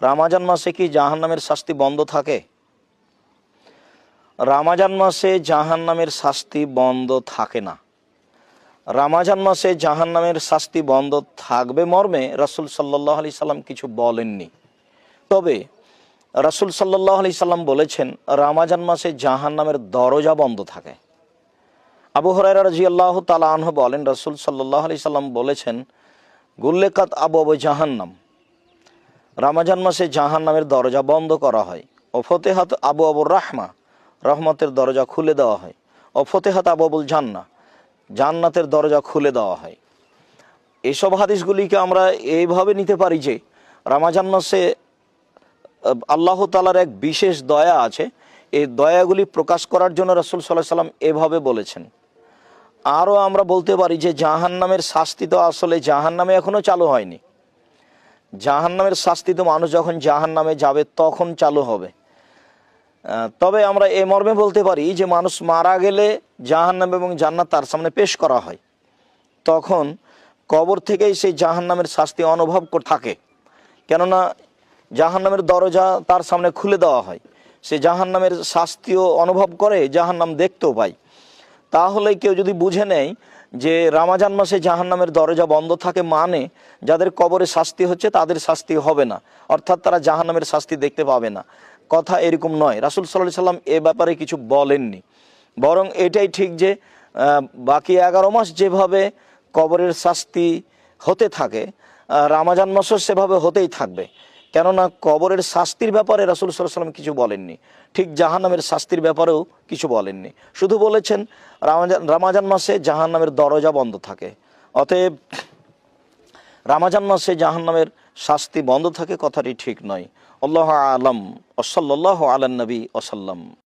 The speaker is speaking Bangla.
রামাজান মাসে কি জাহান্নামের শাস্তি বন্ধ থাকে? রামাজান মাসে জাহান্নামের শাস্তি বন্ধ থাকে না। রামাজান মাসে জাহান্নামের শাস্তি বন্ধ থাকবে মর্মে রাসূল সাল্লাল্লাহু আলাইহি সাল্লাম কিছু বলেননি। তবে রাসূল সাল্লাল্লাহু আলাইহি সাল্লাম বলেছেন রামাজান মাসে জাহান্নামের দরজা বন্ধ থাকে। আবু হুরায়রা রাদিয়াল্লাহু তাআলা আনহু বলেন, রাসূল সাল্লাল্লাহু আলাইহি সাল্লাম বলেছেন, গুল্লিকাত আবওয়াবু জাহান্নাম, রামাজান মাসে জাহান্নামের দরজা বন্ধ করা হয়। ও ফতিহাত আবওয়াবুর রাহমা, রহমতের দরজা খুলে দেওয়া হয়। ও ফতিহাত আবওয়াবুল জান্নাহ, জান্নাতের দরজা খুলে দেওয়া হয়। এইসব হাদিসগুলিকে আমরা এইভাবে নিতে পারি যে রামাজান মাসে আল্লাহ তাআলার এক বিশেষ দয়া আছে। এই দয়াগুলি প্রকাশ করার জন্য রাসূল সাল্লাল্লাহু আলাইহি সাল্লাম এভাবে বলেছেন। আরও আমরা বলতে পারি যে জাহান্নামের শাস্তি তো আসলে জাহান্নামে এখনও চালু হয়নি। জাহান্নামের শাস্তি তো মানুষ যখন জাহান্নামে যাবে তখন চালু হবে। তবে আমরা এ মর্মে বলতে পারি যে মানুষ মারা গেলে জাহান্নাম এবং জান্নাত তার সামনে পেশ করা হয়, তখন কবর থেকেই সেই জাহান্নামের শাস্তি অনুভব করে থাকে। কেননা জাহান্নামের দরজা তার সামনে খুলে দেওয়া হয়, সে জাহান্নামের শাস্তিও অনুভব করে, জাহান্নাম দেখতেও পায়। তাহলে কেউ যদি বুঝে নেয় যে রামাজান মাসে জাহান্নামের দরজা বন্ধ থাকে মানে যাদের কবরে শাস্তি হচ্ছে তাদের শাস্তি হবে না, অর্থাৎ তারা জাহান্নামের শাস্তি দেখতে পাবে না, কথা এরকম নয়। রাসূল সাল্লাল্লাহু আলাইহি সাল্লাম এ ব্যাপারে কিছু বলেননি। বরং এটাই ঠিক যে বাকি 11 মাস যেভাবে কবরের শাস্তি হতে থাকে রামাজান মাসও সেভাবে হতেই থাকবে। কেননা কবরের শাস্তির ব্যাপারে রাসূল সাল্লাল্লাহু আলাইহি সাল্লাম কিছু বলেননি, ঠিক জাহান্নামের শাস্তির ব্যাপারেও কিছু বলেননি। শুধু বলেছেন রামাজান মাসে জাহান্নামের দরজা বন্ধ থাকে। অতএব রামাজান মাসে জাহান্নামের শাস্তি বন্ধ থাকে কথাটি ঠিক নয়। আল্লাহু আ'লাম। ওয়া সাল্লাল্লাহু আলা নবী ওয়া সাল্লাম।